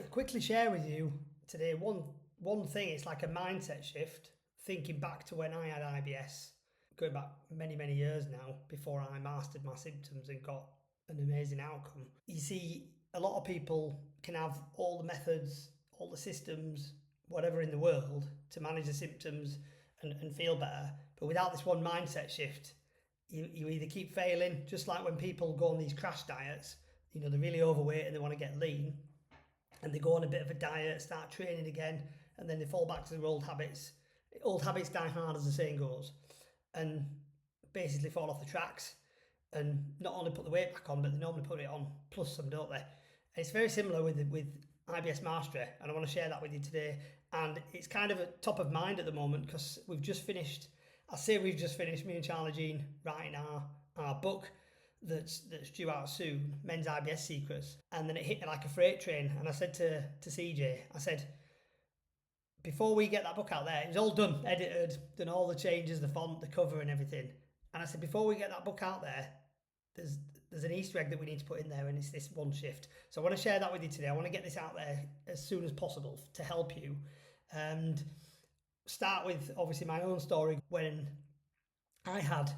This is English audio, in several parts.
quickly share with you today one thing. It's like a mindset shift, thinking back to when I had IBS, going back many years now, before I mastered my symptoms and got an amazing outcome. You see, a lot of people can have all the methods, all the systems, whatever in the world to manage the symptoms and feel better, but without this one mindset shift, you either keep failing, just like when people go on these crash diets. They're really overweight and they want to get lean, and they go on a bit of a diet, start training again, and then they fall back to their old habits. Old habits die hard, as the saying goes, and basically fall off the tracks, and not only put the weight back on, but they normally put it on plus some, don't they? And it's very similar with IBS Mastery, and I want to share that with you today. And it's kind of at top of mind at the moment because we've just finished, me and Charlie Jean, writing our book that's due out soon, Men's IBS Secrets. And then it hit me like a freight train. And I said to CJ, I said, before we get that book out there, it was all done, edited, done all the changes, the font, the cover and everything. And I said, before we get that book out there, there's an Easter egg that we need to put in there, and it's this one shift. So I want to share that with you today. I want to get this out there as soon as possible to help you. And start with obviously my own story when I had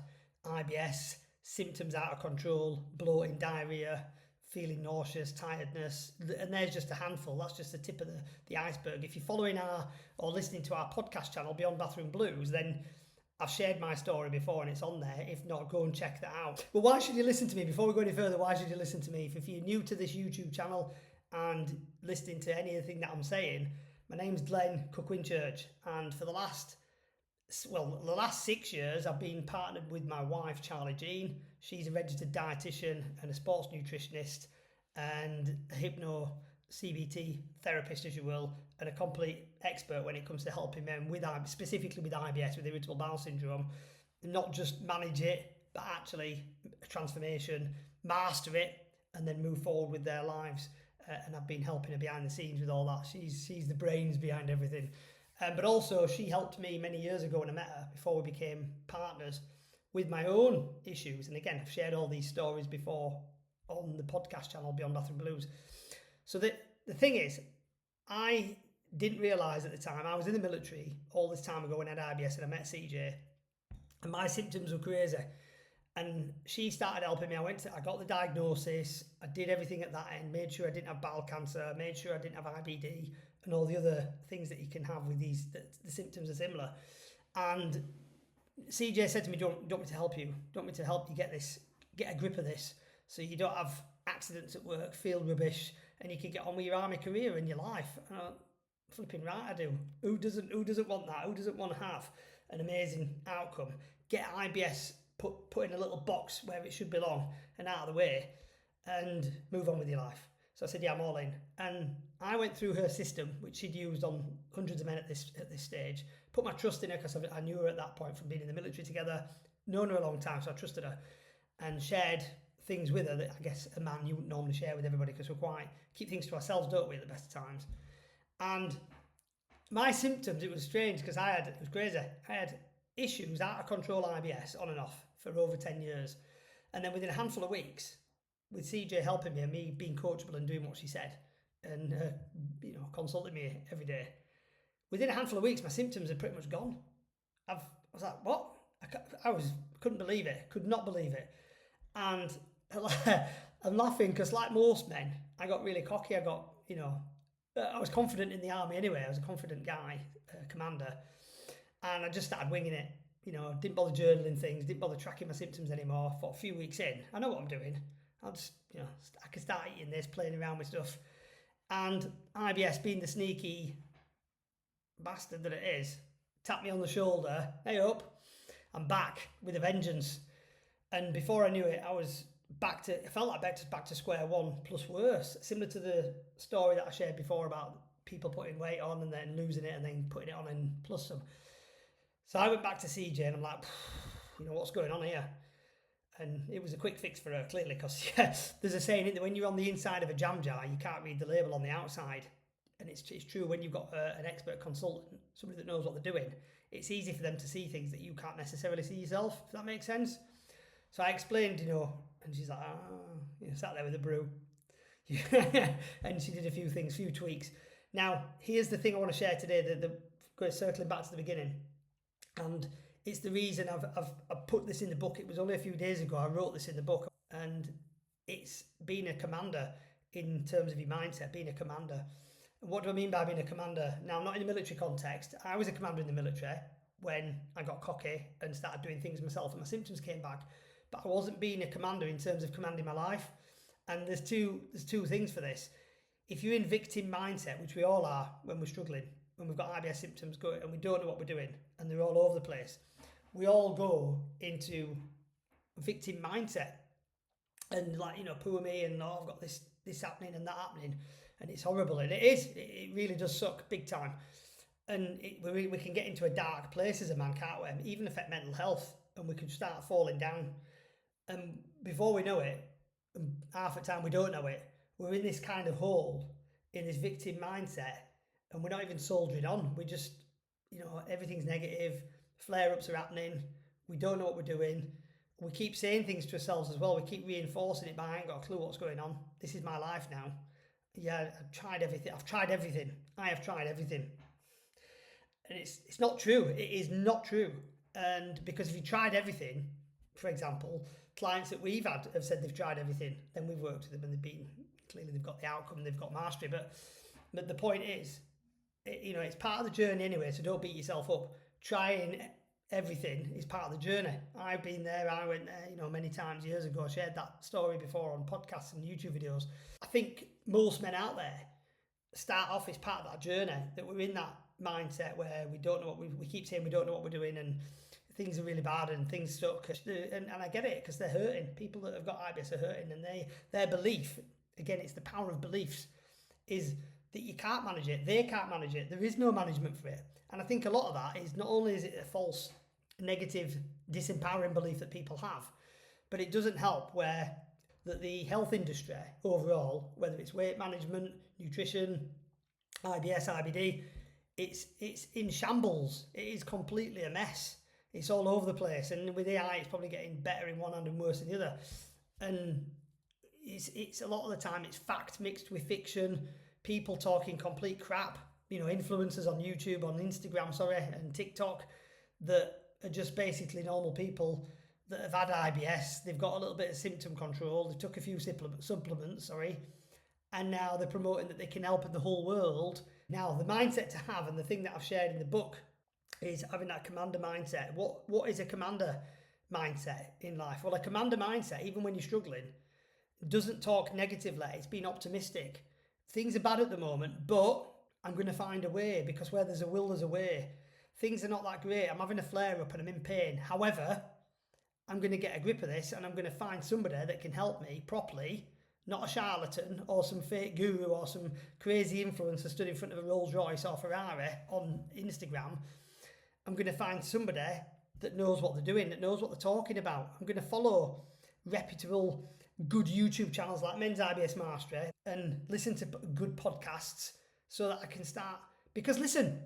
IBS, symptoms out of control, bloating, diarrhea, feeling nauseous, tiredness, and there's just a handful. That's just the tip of the iceberg. If you're following or listening to our podcast channel, Beyond Bathroom Blues, then I've shared my story before and it's on there. If not, go and check that out. But why should you listen to me? Before we go any further, why should you listen to me? If you're new to this YouTube channel and listening to anything that I'm saying, my name's Glenn Cook-Winchurch, and for the last 6 years, I've been partnered with my wife, Charlie Jean. She's a registered dietitian and a sports nutritionist and a hypno CBT therapist, as you will, and a complete expert when it comes to helping men specifically with IBS, with irritable bowel syndrome, not just manage it, but actually a transformation, master it, and then move forward with their lives. And I've been helping her behind the scenes with all that. She's the brains behind everything. But also she helped me many years ago when I met her, before we became partners, with my own issues. And again, I've shared all these stories before on the podcast channel, Beyond Bathroom Blues. So the thing is, I didn't realise at the time, I was in the military all this time ago when I had IBS, and I met CJ, and my symptoms were crazy. And she started helping me. I got the diagnosis, I did everything at that end, made sure I didn't have bowel cancer, made sure I didn't have IBD, and all the other things that you can have with these, the symptoms are similar. And CJ said to me, do you want me to help you? Do you want me to help you get a grip of this, so you don't have accidents at work, feel rubbish, and you can get on with your army career and your life? And I'm flipping right, I do. Who doesn't want that? Who doesn't want to have an amazing outcome? Get IBS put in a little box where it should belong and out of the way, and move on with your life. So I said, yeah, I'm all in. And I went through her system, which she'd used on hundreds of men at this stage, put my trust in her because I knew her at that point from being in the military together, known her a long time, so I trusted her, and shared things with her that I guess a man you wouldn't normally share with everybody, because we're keep things to ourselves, don't we, at the best of times. And my symptoms, it was strange because it was crazy. I had issues, out of control IBS, on and off, for over 10 years. And then within a handful of weeks, with CJ helping me and me being coachable and doing what she said, and consulting me every day, within a handful of weeks, my symptoms are pretty much gone. I was like, what? Couldn't believe it, could not believe it. And I'm laughing because, like most men, I got really cocky. I was confident in the army anyway. I was a confident guy, commander, and I just started winging it. Didn't bother journaling things, didn't bother tracking my symptoms anymore. For a few weeks in, I know what I'm doing. I'll just, I can start eating this, playing around with stuff. And IBS, being the sneaky bastard that it is, tapped me on the shoulder. Hey up, I'm back with a vengeance. And before I knew it, I was it felt like back to square one, plus worse. Similar to the story that I shared before about people putting weight on and then losing it and then putting it on and plus some. So I went back to CJ and I'm like, what's going on here? And it was a quick fix for her, clearly, because there's a saying that when you're on the inside of a jam jar, you can't read the label on the outside. And it's true when you've got an expert consultant, somebody that knows what they're doing. It's easy for them to see things that you can't necessarily see yourself, if that makes sense. So I explained, and she's like, sat there with a brew. And she did a few tweaks. Now, here's the thing I want to share today, circling back to the beginning. And it's the reason I've put this in the book. It was only a few days ago I wrote this in the book. And it's being a commander in terms of your mindset, being a commander. And what do I mean by being a commander? Now, not in a military context. I was a commander in the military when I got cocky and started doing things myself and my symptoms came back. But I wasn't being a commander in terms of commanding my life. And there's two things for this. If you're in victim mindset, which we all are when we're struggling, when we've got IBS symptoms going and we don't know what we're doing and they're all over the place, we all go into victim mindset and like, poor me, and I've got this happening and that happening, and it's horrible, and it really does suck big time. And we can get into a dark place as a man, can't we? Even affect mental health, and we can start falling down. And before we know it, half the time we don't know it, we're in this kind of hole, in this victim mindset, and we're not even soldiering on. We just, everything's negative, flare-ups are happening, we don't know what we're doing. We keep saying things to ourselves as well. We keep reinforcing it by, I ain't got a clue what's going on. This is my life now. Yeah, I've tried everything. I have tried everything. And it's not true. It is not true. And because if you tried everything, for example, clients that we've had have said they've tried everything, then we've worked with them and they've got the outcome, they've got mastery. But the point is, it's part of the journey anyway, so don't beat yourself up. Trying everything is part of the journey. I've been there, I went there, many times years ago. I shared that story before on podcasts and YouTube videos. I think most men out there start off as part of that journey, that we're in that mindset where we don't know what we keep saying we don't know what we're doing and things are really bad and things suck. And I get it, because they're hurting. People that have got IBS are hurting, and their belief, again, it's the power of beliefs, is that you can't manage it, they can't manage it, there is no management for it. And I think a lot of that is, not only is it a false, negative, disempowering belief that people have, but it doesn't help that the health industry overall, whether it's weight management, nutrition, IBS, IBD, it's in shambles. It is completely a mess. It's all over the place, and with AI, it's probably getting better in one hand and worse in the other. And it's a lot of the time it's fact mixed with fiction, people talking complete crap. Influencers on YouTube, on Instagram, and TikTok that are just basically normal people that have had IBS. They've got a little bit of symptom control. They took a few supplements, and now they're promoting that they can help in the whole world. Now, the mindset to have, and the thing that I've shared in the book, is having that commander mindset. What is a commander mindset in life? Well, a commander mindset, even when you're struggling, doesn't talk negatively. It's being optimistic. Things are bad at the moment, but I'm going to find a way, because where there's a will, there's a way. Things are not that great. I'm having a flare-up and I'm in pain. However, I'm going to get a grip of this, and I'm going to find somebody that can help me properly, not a charlatan or some fake guru or some crazy influencer stood in front of a Rolls Royce or Ferrari on Instagram. I'm going to find somebody that knows what they're doing, that knows what they're talking about. I'm going to follow reputable, good YouTube channels like Men's IBS Mastery and listen to good podcasts so that I can start. Because listen,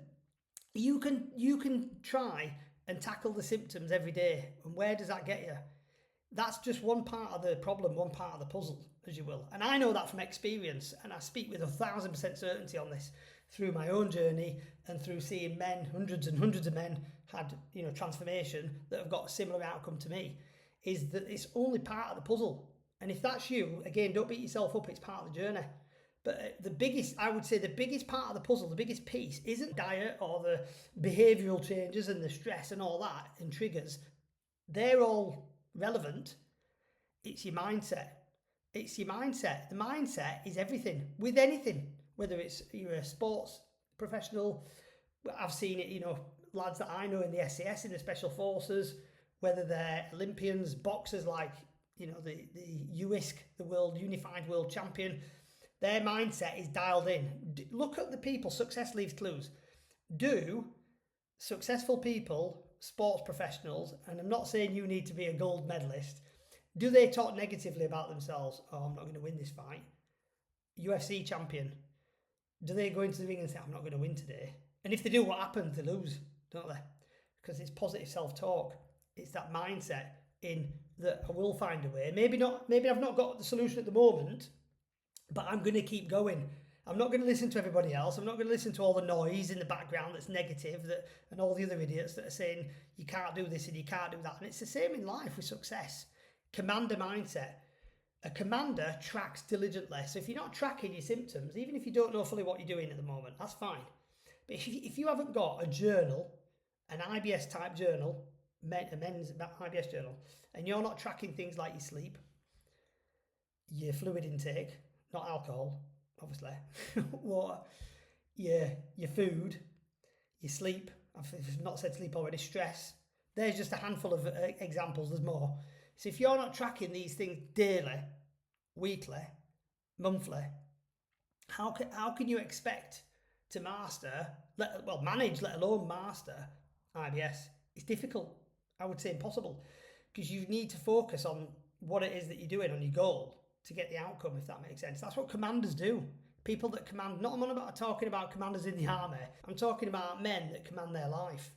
you can try and tackle the symptoms every day. And where does that get you? That's just one part of the problem, one part of the puzzle, as you will. And I know that from experience, and I speak with 1,000% certainty on this through my own journey and through seeing men, hundreds and hundreds of men had, transformation that have got a similar outcome to me, is that it's only part of the puzzle. And if that's you, again, don't beat yourself up, it's part of the journey. But the biggest part of the puzzle, the biggest piece, isn't diet or the behavioural changes and the stress and all that and triggers. They're all relevant. It's your mindset. It's your mindset. The mindset is everything, with anything, whether you're a sports professional. I've seen it, lads that I know in the SAS, in the Special Forces, whether they're Olympians, boxers like, the UISC, the World Unified World Champion. Their mindset is dialed in. Look at the people, success leaves clues. Do successful people, sports professionals, and I'm not saying you need to be a gold medalist, do they talk negatively about themselves? Oh, I'm not going to win this fight. UFC champion, do they go into the ring and say, I'm not going to win today? And if they do, what happens? They lose, don't they? Because it's positive self-talk. It's that mindset in that I will find a way. Maybe I've not got the solution at the moment, but I'm going to keep going. I'm not going to listen to everybody else. I'm not going to listen to all the noise in the background that's negative, and all the other idiots that are saying you can't do this and you can't do that. And it's the same in life with success. Commander mindset. A commander tracks diligently. So if you're not tracking your symptoms, even if you don't know fully what you're doing at the moment, that's fine. But if you haven't got a journal, an IBS type journal, a men's IBS journal, and you're not tracking things like your sleep, your fluid intake, not alcohol, obviously, water, your food, your sleep, I've not said sleep already, stress. There's just a handful of examples, there's more. So if you're not tracking these things daily, weekly, monthly, how can you expect to manage, let alone master IBS? It's difficult. I would say impossible, because you need to focus on what it is that you're doing on your goal to get the outcome, if that makes sense. That's what commanders do. People that command, I'm not talking about commanders in the army. I'm talking about men that command their life.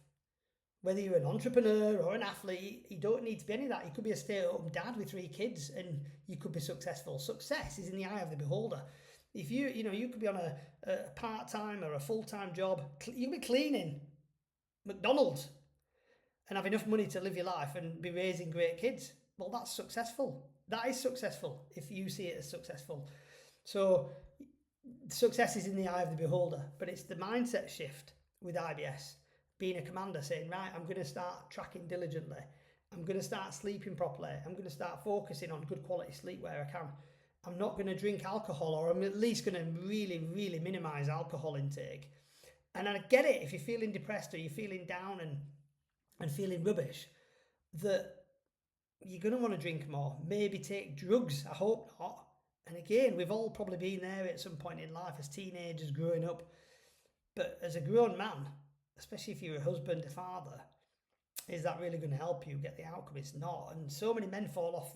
Whether you're an entrepreneur or an athlete, you don't need to be any of that. You could be a stay-at-home dad with 3 kids and you could be successful. Success is in the eye of the beholder. If you could be on a part-time or a full-time job, you could be cleaning McDonald's and have enough money to live your life and be raising great kids. Well, that's successful. That is successful if you see it as successful. So success is in the eye of the beholder, but it's the mindset shift with IBS. Being a commander, saying, right, I'm going to start tracking diligently. I'm going to start sleeping properly. I'm going to start focusing on good quality sleep where I can. I'm not going to drink alcohol, or I'm at least going to really, really minimize alcohol intake. And I get it, if you're feeling depressed or you're feeling down and feeling rubbish, that you're going to want to drink more, maybe take drugs. I hope not. And again, we've all probably been there at some point in life as teenagers growing up. But as a grown man, especially if you're a husband, a father, is that really going to help you get the outcome? It's not. And so many men fall off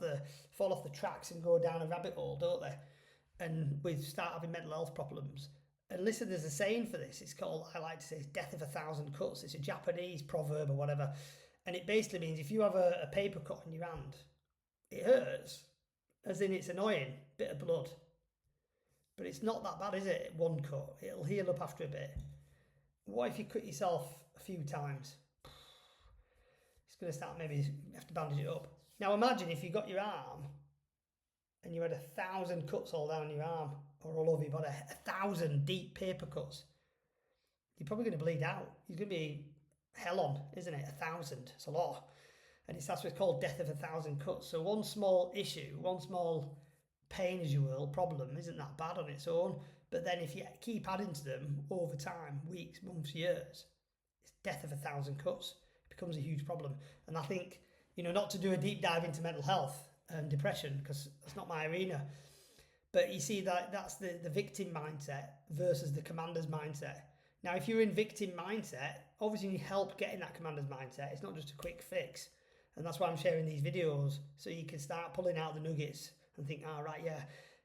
the tracks and go down a rabbit hole, don't they? And we start having mental health problems. And listen, there's a saying for this. It's called, I like to say, it's death of 1,000 cuts. It's a Japanese proverb or whatever. And it basically means if you have a paper cut on your hand, it hurts, as in it's annoying, bit of blood. But it's not that bad, is it? One cut. It'll heal up after a bit. What if you cut yourself a few times? It's going to start, maybe you have to bandage it up. Now imagine if you got your arm and you had 1,000 cuts all down your arm or all over your body, 1,000 deep paper cuts. You're probably going to bleed out. You're going to be hell on, isn't it? 1,000, it's a lot. And that's what's called death of 1,000 cuts. So one small issue, one small pain, as you will, problem isn't that bad on its own. But then if you keep adding to them over time, weeks, months, years, it's death of 1,000 cuts. It becomes a huge problem. And I think, not to do a deep dive into mental health and depression, because that's not my arena. But you see that's the victim mindset versus the commander's mindset. Now, if you're in victim mindset, obviously you need help getting that commander's mindset. It's not just a quick fix. And that's why I'm sharing these videos, so you can start pulling out the nuggets and think, right, yeah.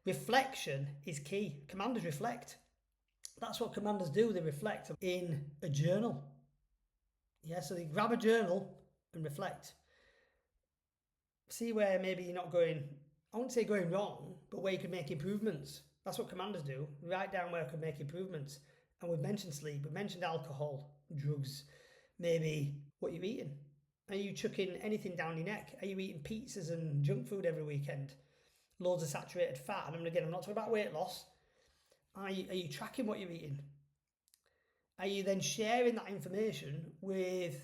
Reflection is key. Commanders reflect. That's what commanders do. They reflect in a journal. Yeah, so they grab a journal and reflect. See where maybe you're not going, I wouldn't say going wrong, but where you can make improvements. That's what commanders do. Write down where I can make improvements. And we've mentioned sleep, we've mentioned alcohol, drugs, maybe what you're eating. Are you chucking anything down your neck? Are you eating pizzas and junk food every weekend? Loads of saturated fat. And again, I'm not talking about weight loss. Are you tracking what you're eating? Are you then sharing that information with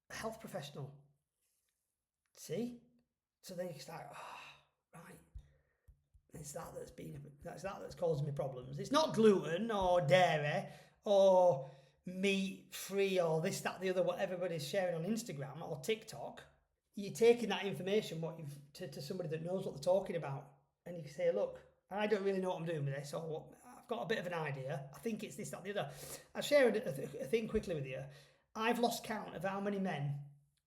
a health professional? See? So then you can start, right. It's that's causing me problems. It's not gluten or dairy or meat free or this, that, the other, what everybody's sharing on Instagram or TikTok. You're taking that information to somebody that knows what they're talking about, and you can say, look, I don't really know what I'm doing with this, or I've got a bit of an idea. I think it's this, that, the other. I'll share a thing quickly with you. I've lost count of how many men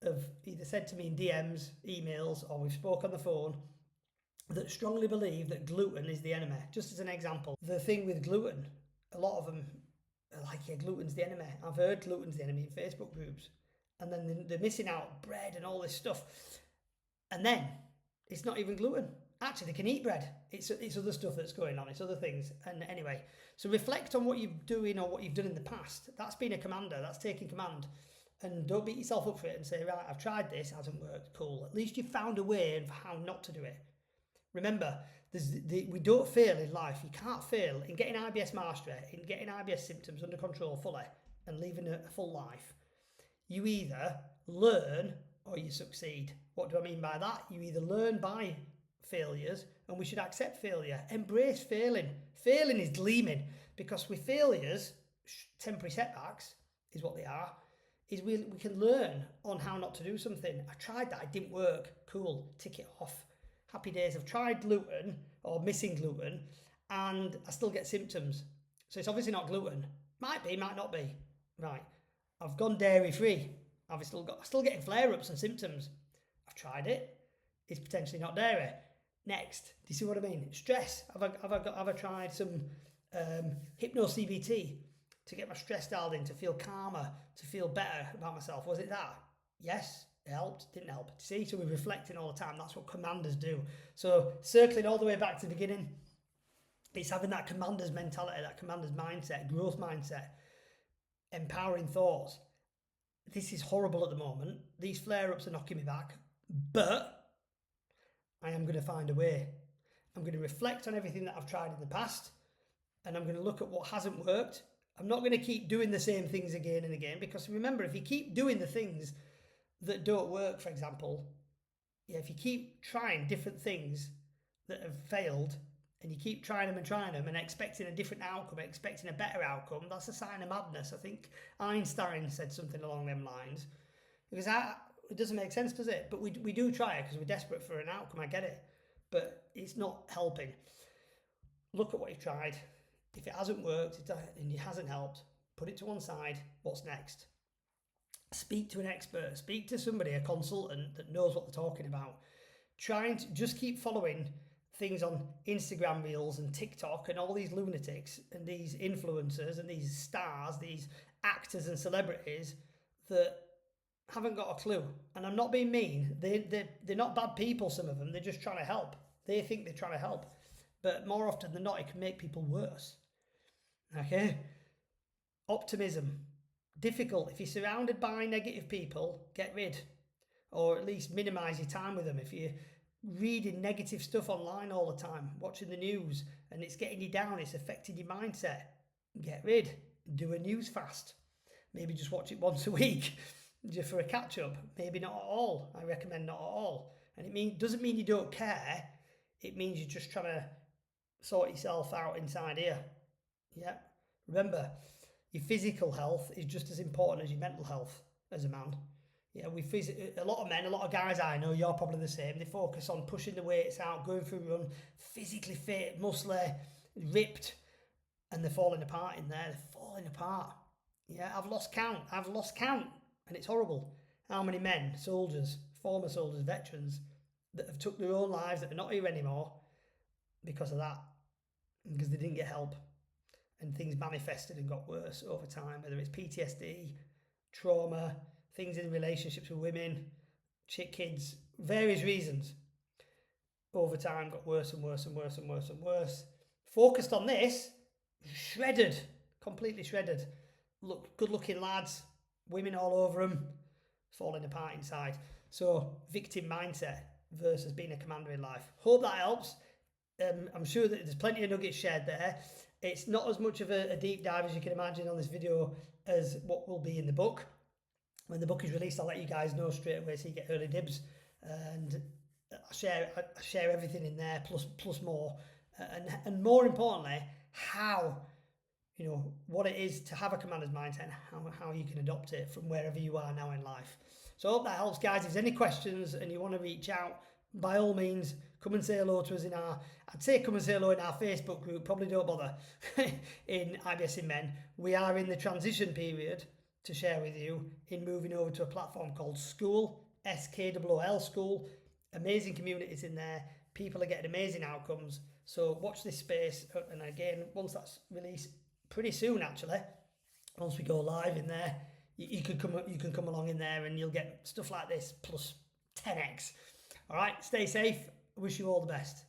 have either said to me in DMs, emails, or we've spoke on the phone that strongly believe that gluten is the enemy. Just as an example, the thing with gluten, a lot of them are like, yeah, gluten's the enemy. I've heard gluten's the enemy in Facebook groups. And then they're missing out bread and all this stuff. And then it's not even gluten. actually they can eat bread. It's other stuff that's going on. It's other things. And anyway, so reflect on what you're doing or what you've done in the past. That's being a commander. That's taking command. And don't beat yourself up for it and say, right, I've tried this, it hasn't worked. Cool. At least you found a way of how not to do it. Remember, we don't fail in life. You can't fail in getting IBS mastery, in getting IBS symptoms under control fully and living a full life. You either learn or you succeed. What do I mean by that? You either learn by failures, and we should accept failure. Embrace failing. Failing is gleaming, because with failures, temporary setbacks is what they are, is we can learn on how not to do something. I tried that, it didn't work. Cool, tick it off. Happy days. I've tried gluten or missing gluten and I still get symptoms. So it's obviously not gluten. Might be, might not be. Right. I've gone dairy free. I'm still getting flare-ups and symptoms. I've tried it. It's potentially not dairy. Next. Do you see what I mean? Stress. Have I tried some hypno CBT to get my stress dialed in, to feel calmer, to feel better about myself? Was it that? Yes. It helped, didn't help. See, so we're reflecting all the time. That's what commanders do. So circling all the way back to the beginning, it's having that commander's mentality, that commander's mindset, growth mindset, empowering thoughts. This is horrible at the moment. These flare-ups are knocking me back, but I am going to find a way. I'm going to reflect on everything that I've tried in the past, and I'm going to look at what hasn't worked. I'm not going to keep doing the same things again and again, because remember, if you keep doing the things that don't work, for example, if you keep trying different things that have failed and you keep trying them and expecting a different outcome, expecting a better outcome, that's a sign of madness. I think Einstein said something along them lines, because it doesn't make sense, does it? But we do try it because we're desperate for an outcome. I get it, but it's not helping. Look at what you've tried. If it hasn't worked and it hasn't helped, put it to one side. What's next? Speak to an expert, speak to somebody, a consultant that knows what they're talking about. Trying to just keep following things on Instagram Reels and TikTok and all these lunatics and these influencers and these stars, these actors and celebrities that haven't got a clue. And I'm not being mean. They're not bad people, some of them. They're just trying to help. They think they're trying to help. But more often than not, it can make people worse. Okay? Optimism. Difficult. If you're surrounded by negative people, get rid, or at least minimize your time with them. If you're reading negative stuff online all the time, watching the news, and it's getting you down, it's affecting your mindset, get rid. Do a news fast. Maybe just watch it once a week just for a catch up. Maybe not at all. I recommend not at all. And it doesn't mean you don't care. It means you're just trying to sort yourself out inside here. Yeah. Remember, your physical health is just as important as your mental health as a man. Yeah, a lot of men, a lot of guys I know, you're probably the same. They focus on pushing the weights out, going for a run, physically fit, muscly, ripped, and they're falling apart in there. They're falling apart. Yeah, I've lost count, and it's horrible. How many men, soldiers, former soldiers, veterans, that have took their own lives, that are not here anymore because of that, because they didn't get help. And things manifested and got worse over time, whether it's PTSD, trauma, things in relationships with women, kids, various reasons. Over time got worse and worse and worse and worse and worse. Focused on this, shredded, completely shredded. Look, good looking lads, women all over them, falling apart inside. So victim mindset versus being a commander in life. Hope that helps. I'm sure that there's plenty of nuggets shared there. It's not as much of a deep dive as you can imagine on this video as what will be in the book. When the book is released, I'll let you guys know straight away so you get early dibs. And I share everything in there, plus more. And more importantly, how, what it is to have a commander's mindset and how you can adopt it from wherever you are now in life. So I hope that helps, guys. If there's any questions and you want to reach out, by all means, come and say hello to us I'd say come and say hello in our Facebook group. Probably don't bother in IBS in Men. We are in the transition period to share with you in moving over to a platform called School, SKOOL, School. Amazing communities in there. People are getting amazing outcomes. So watch this space. And again, once that's released pretty soon, actually, once we go live in there, you can come along in there and you'll get stuff like this plus 10x. All right, stay safe. Wish you all the best.